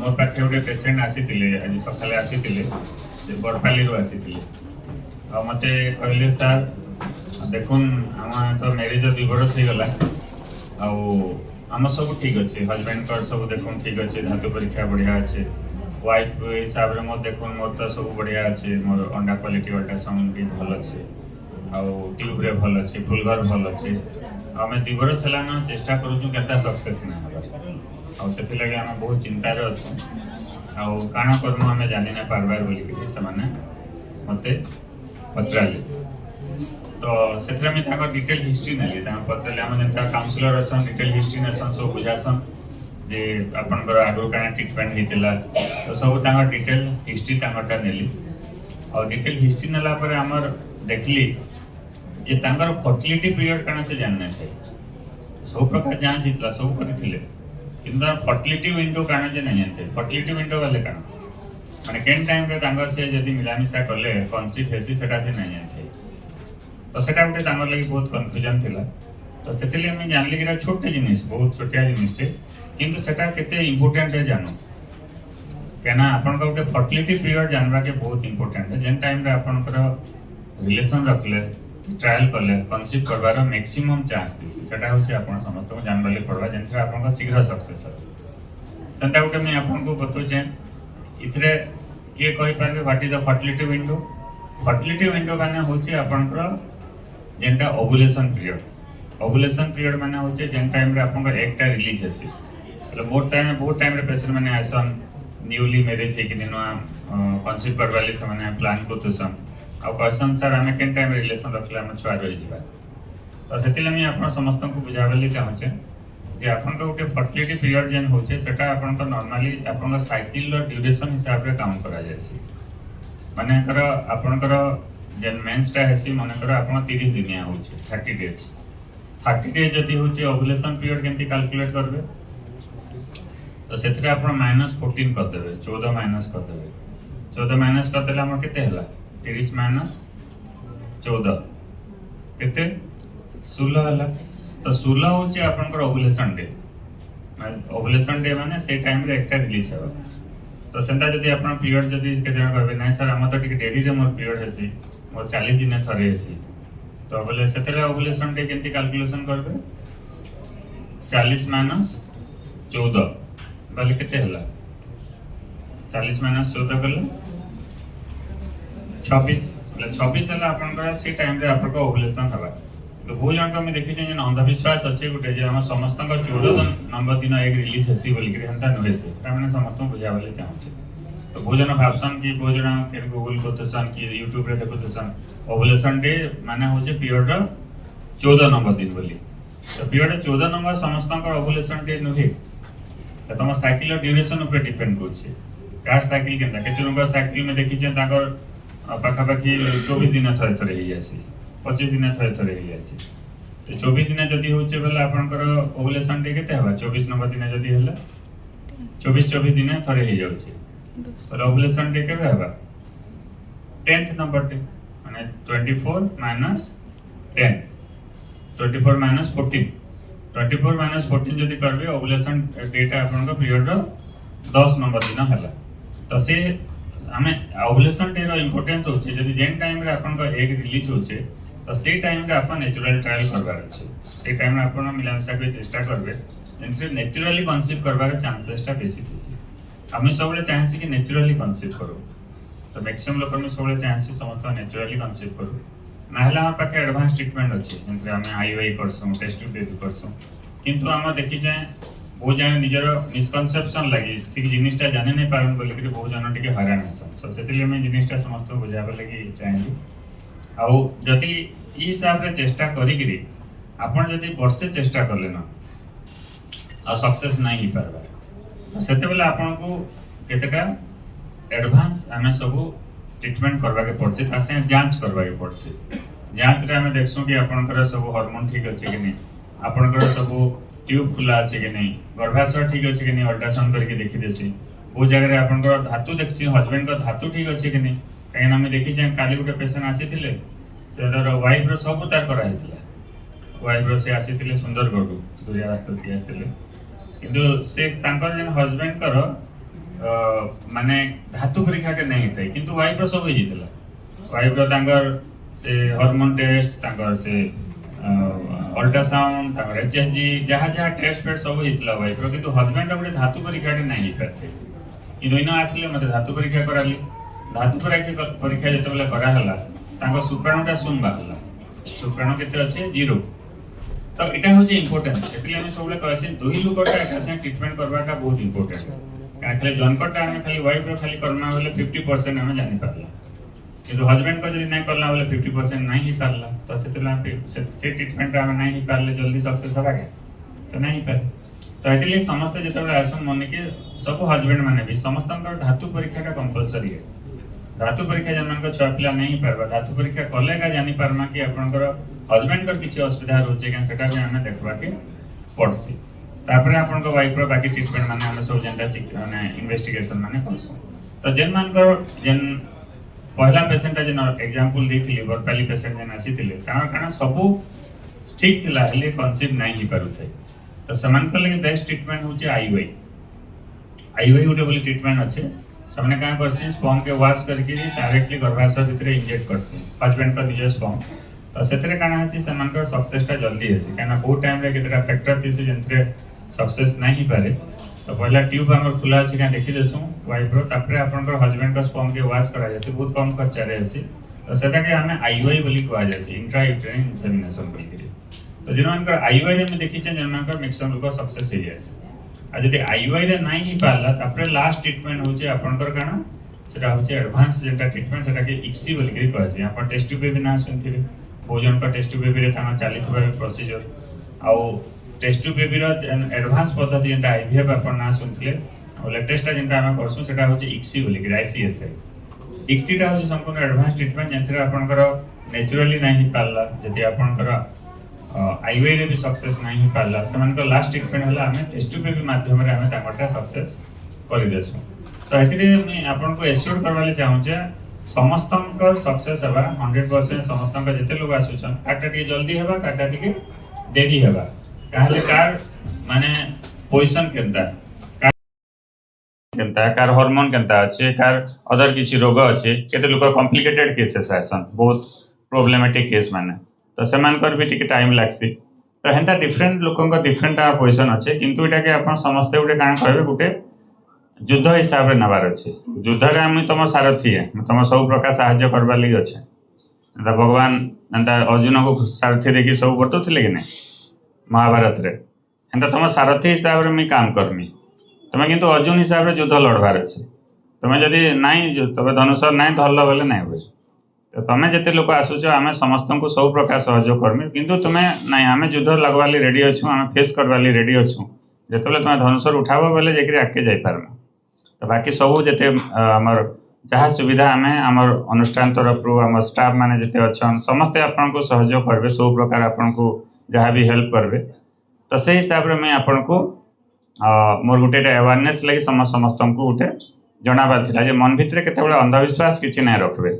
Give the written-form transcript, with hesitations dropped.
मोर पाखे गोटे पेसेंट आसी आज सकाले आसी बड़पाली आसी आ मते कहले सर देखुन आम तो मैरिज डिवोर्स हो गला आम सब ठीक अच्छे हजबैंड कर सब देखुन ठीक अच्छे धातु परीक्षा बढ़िया अच्छे वाइफ हिसाब से मोर देखुन मोर तो सब बढ़िया अच्छे मोर अंडा क्वालिटी अल्ट्रासाउंड भी भल अच्छे ट्यूब रे भल अच्छे फुलघर भल अच्छे आम डिवोर्स है चेष्टा करूँ के सक्सेस ना हो से आम बहुत चिंतार अच्छु आउ काण कर्म आम जानी ना पार्बार बोलिक से मत पचारे तो से डिटेल हिस्ट्री नेली पचारे आम जो काउनसिलर अच्छा डिटेल हिस्ट्री नेसन सब बुझासन जे आपनकर आगु काना ट्रीटमेंट होता तो सब डिटेल हिस्ट्री नेली और डिटेल हिस्ट्री नेला पर आमर देखली ये तांकर फर्टिलिटी पीरियड काना से जानना थे सब प्रकार जांच हितला सब करथिले किंतु फर्टिलिटी विंडो काना जे नहीं जानते फर्टिलिटी विंडो वाले काना माने केन टाइम रे तांकर से जदी मिलामिशा करले कन्सीव हेसी सेटा से नहीं जानते तो सेटा उठे तांकर लागि बहुत कंफ्यूजन थिला तो सेतिले हम जानली कि छोटे जिनिस बहुत छोटिया जिनिस टे किंतु सेटा केते इंपोर्टेंट है जानो केना आपन का उठे फर्टिलिटी पीरियड जानबा के बहुत इंपोर्टेंट है जेन टाइम रे आपन कर रिलेशन रखले ट्रायल कले कन्सीव करबार मैक्सिमम चांस दिसी सेटा होचे आपन समस्त को जानबाले पड़वा जेनसे आपन का शीघ्र सक्सेस हो सेटा उठे मैं आपन को बतो जे इथरे के कहि पारबे what is the fertility window माने होचे आपन कर जेनटा ओव्यूलेशन पीरियड माने होचे जेन टाइम रे आपन का एकटा रिलीज हेसी मतलब बहुत टाइम रे पेशेंट माने आसन न्यूली मैरिज हे कि दिनो कन्सीव करबाले से माने प्लान करतसन आ क्वेश्चन सर आमे केन टाइम रिलेशन रखले हम छुआ रही जीवा तो सेतिले मैं आपन समस्त को बुझाबले चाहूचे जे आपन का उठे फर्टिलिटी पीरियड जेन होचे सेटा आपन का नॉर्मली आपन का साइकिल रो ड्यूरेशन हिसाब रे काउंट करा जायसी माने कर आपन कर जेन मेंसटा हेसी माने कर आपन 30 दिनिया होचे 30 डेज जदी होचे ओव्यूलेशन पीरियड केंती कैलकुलेट करबे तो सेतरे आपन -14 कर देबे 14 माइनस कर देबे 14 माइनस कर देला हम केते हला 30 माइनस 14 केते 16 हला तो 16 होचे आपन कर ओव्यूलेशन डे माने से टाइम रे एकटा रिलीज हेबा तो सेंता जदी आपन पीरियड जदी केते करबे नै सर हम तो टिके डेरी रे मोर पीरियड हेसी मोर 40 दिन थरे हेसी तो बोले सेतरे ओव्यूलेशन डे केंती कैलकुलेशन करबे 40 माइनस 14 बाले केते हला 40 माइनस 14 कले 26 એટલે 26 हला आपन का से टाइम रे आपन का ओव्यूलेशन हबा तो बहुत जन को मैं देखि जे अंधविश्वास अछि गुटे जे हम समस्त का 14 नंबर दिन एक रिलीज हेसी बोली के हंता न हेसी ता माने समस्त बुझाबले चाहू छी तो बहुत जन भाबसन कि बहुत जन के गूगल करतसन कि YouTube रे देखतसन ओव्यूलेशन डे माने होचे पीरियड 14 नंबर दिन बोली तो पीरियड 14 नंबर समस्त का ओव्यूलेशन डे नुहे तो तम साइकिल ड्यूरेशन ऊपर डिपेंड करछे कार साइकिल केनता केते लोग साइकिल में देखि जे ताकर पाखा पाखी 24 दिन थरे थरे ही आसी 25 दिन थरे थरे ही आसी तो 24 दिन जदी होचे बेला आपन कर ओव्यूलेशन डे केते हबा 24 नंबर दिन जदी हला 24 दिन थरे ही जाउची और ओव्यूलेशन डे केबे हबा 10th नंबर डे माने 24 माइनस 10 24 माइनस 14 24 माइनस 14 जदी करबे ओव्यूलेशन डेटा आपन का पीरियड 10 नंबर दिन हला तो से हमें ओव्यूलेशन डे रो इंपोर्टेंस होचे जदी जेन टाइम रे आपन का एग रिलीज होचे तो से टाइम रे अपन नेचुरल ट्रायल करबार अछि से टाइम रे अपन मिलामिशा के चेष्टा करबे जेनसे नेचुरली कन्सीव करबार चांसेस टा बेसी थिसी हमें सबले चाहसी कि नेचुरली कन्सीव करू तो मैक्सिमम लोक में सबले चाहसी समस्त नेचुरली कन्सीव करू नाहला हम पाखे एडवांस ट्रीटमेंट अछि जेनसे हमें आईवाई करसु टेस्ट ट्यूब बेबी करसु किंतु हम देखि जाय बहुत जन निजर मिसकनसेप्शन लगी ठीक जिनिसटा जाने नहीं पारन बोली कि बहुत जन टिके हैरान हसन सो सेतिले मैं जिनिसटा समस्त बुझाबे लगी चाहेंगे आउ जति ई हिसाब रे चेष्टा करी गिरी आपण जति वर्षे चेष्टा करले ना आ सक्सेस नहीं ही पारबा सेते बेला आपण को केतेका एडवांस हमें सब ट्रीटमेंट करबा के पड़से तासे जांच करबा के पड़से जांच रे हमें देखसु कि आपनकर सब हार्मोन ठीक अछि कि नहीं आपनकर सब ट्यूब खुला अछि कि नहीं गर्भाशय ठीक अछि कि नहीं अल्ट्रासाउंड करके देखि देसी वो जगह रे आपनकर धातु देखसी हस्बैंड का धातु ठीक अछि कि नहीं कहीं हमें देखि जे काली गुटे पेशेंट आसीथिले सेदर वाइफ रो सब उतार करा हेतिला वाइफ रो से आसीथिले सुंदरगढ़ दुरिया रास्ता थी आसीथिले किंतु से तांकर जे हस्बैंड कर माने धातु परीक्षा के नहीं थे किंतु वाइफ सब हो जाता वाइफ तांकर से हार्मोन टेस्ट तांकर से अल्ट्रासाउंड तांकर एचएसजी जहाँ जहाँ टेस्ट पेस्ट सब होता वाइफ किंतु हजबैंड गोटे धातु परीक्षा के नहीं पारे इन आसिले मत धातु परीक्षा कराली धातु परीक्षा जिते कराला शुक्राणुटा शून्य बाहर शुक्राणु केते अच्छे 0 तो यहाँ हूँ इम्पोर्टेंट से सब कहे दुई लोकटा एक साथ ट्रिटमेंट करवाटा बहुत इम्पोर्टेंट क्या खाली जनकटा आम खाली वाइफ खाली करना बोले 50% आम जानीपारा कि हजबैंड को जब नहीं करला बोले 50% नहीं हो पारा तो से ट्रिटमेंट आम नहीं पारे जल्दी सक्सेस हवा के तो नहीं पारे तो ये समस्त जो आसन मन के सब हजबैंड मैंने भी समस्त धातु परीक्षा कंपलसरी है धातु परीक्षा जन छुआ पिला नहीं पार्बा धातु परीक्षा कले का जानी पार्मा कि आपनकर हजबैंड कर किसी असुविधा रोचे क्या सेटा भी हमें देखबा के पड़सी तापर आपनकर वाइफ रो बाकी ट्रीटमेंट माने हम सब जेंटा माने इन्वेस्टिगेशन माने करसु तो जेन मानकर जेन पहला पेशेंट जेन एग्जांपल देथिली बरपाली पेशेंट जेन आसीथिले कारण सब ठीक थिला हेले कन्सीव नहीं ही पारुथे तो समान कर लगे बेस्ट ट्रीटमेंट होचे आईवाई गोटे बोली ट्रीटमेंट अच्छे सबने क्या करसी स्पर्म के वॉश करके डायरेक्टली गर्भाशय भितर इंजेक्ट करसी हजबैंड का निज स्पर्म तो से सक्सेसटा जल्दी है कहीं बहुत टाइम केतटा फैक्टर थी जे सक्सेस नहीं पारे तो पहला ट्यूब आम खुला अच्छी क्या देखी देसु वाइफ रोपर आप हजबैंड का स्पर्म के वॉश करा बहुत कम खर्चारे आसी तो सेटा के आम आईवाई बोली कहुए इंट्रा यूटेराइन इंसेमिनेशन बोलिक तो जिन आईवाई में देखी जिन मैक्सिमम लोग सक्सेस हो जाए आ जदि आईवाई रे नहीं ही पाला तापरे लास्ट ट्रीटमेंट होचे आपनकर काना सेटा होचे एडवांस जेंटा ट्रीटमेंट सेटा के इक्सी बोल के कहसी आपण टेस्ट ट्यूब बेबी ना सुनथिबे भोजन का टेस्ट ट्यूब बेबी रे ताना चालीथबा procedure a test tube baby row advance पद्धति जेंटा आईवीएफ आपण ना सुनथिले आ लेटेस्ट जेंटा हम करसु सेटा होचे इक्सी बोल के आईसीएसआई इक्सीटा होचे संपूर्ण एडवांस ट्रीटमेंट जेंथरे आपनकर नेचुरली नहीं पाला जदि आपनकर आईवाई रे भी सक्सेस नहीं हो पाला से लास्ट ट्रीटमेंट है आम टेस्ट ट्यूब बेबी माध्यम सक्सेस कर देसु तो ये आपन को एश्योर करवाले चाहूचे समस्त सक्सेस हवा 100% समस्त जिते लोग आसुचन काटा टी जल्दी हवा काटा टी देरी हवा काहे कार माने पोजीशन केनता कार हार्मोन केनता अच्छे कार अदर किछि रोग अच्छे केते लोग कॉम्प्लिकेटेड केसेस आसन बहुत प्रॉब्लमेटिक केस माने तो सेमानकर भी टिके टाइम लागसी तो हेंता डिफरेंट लोकंक डिफरेंट पोजिशन अच्छे किंतु एटा के आपण समस्ते गोटे काण कहबे गोटे युद्ध हिसाब रे नबार अच्छे युद्ध रे हम तुम सारथी है तुम सब प्रकार सहायता करबा लगी अच्छे भगवान एंता अर्जुन को सारथी देखी सब बटुथिले कि नहीं महाभारत रे हेंता तुम सारथी हिसाब रे मैं काम करमी तुम किंतु अर्जुन हिसाब रे युद्ध लड़बार अच्छे तुम्हें जदि नहीं तबे धनुष नहीं धरल बोले नहीं हुए तो तुम्हें जिते लोक आसुच आम समस्त को सब प्रकार सहयोग करमी किंतु तुम्हें नहीं आम युद्ध लगवाली रेडी अच्छु आम फेस करवाली रेडी अच्छु जो तुम धनुषर उठाब बोले जाकर आगे जापारमा तो बाकी सब जिते आमर जहाँ सुविधा आम आमर अनुष्ठान तरफ रू आम स्टाफ मैंने जिते अच्छा समस्ते आपन को सहयोग करेंगे सब प्रकार आपन को जहाँ भी हेल्प करेंगे तो से हिसाब से मैं आपन को मोर गोटे अवेयरनेस लगी समस्त को गोटे जनाबार था मन भितर केत अंधविश्वास किसी ना रखबे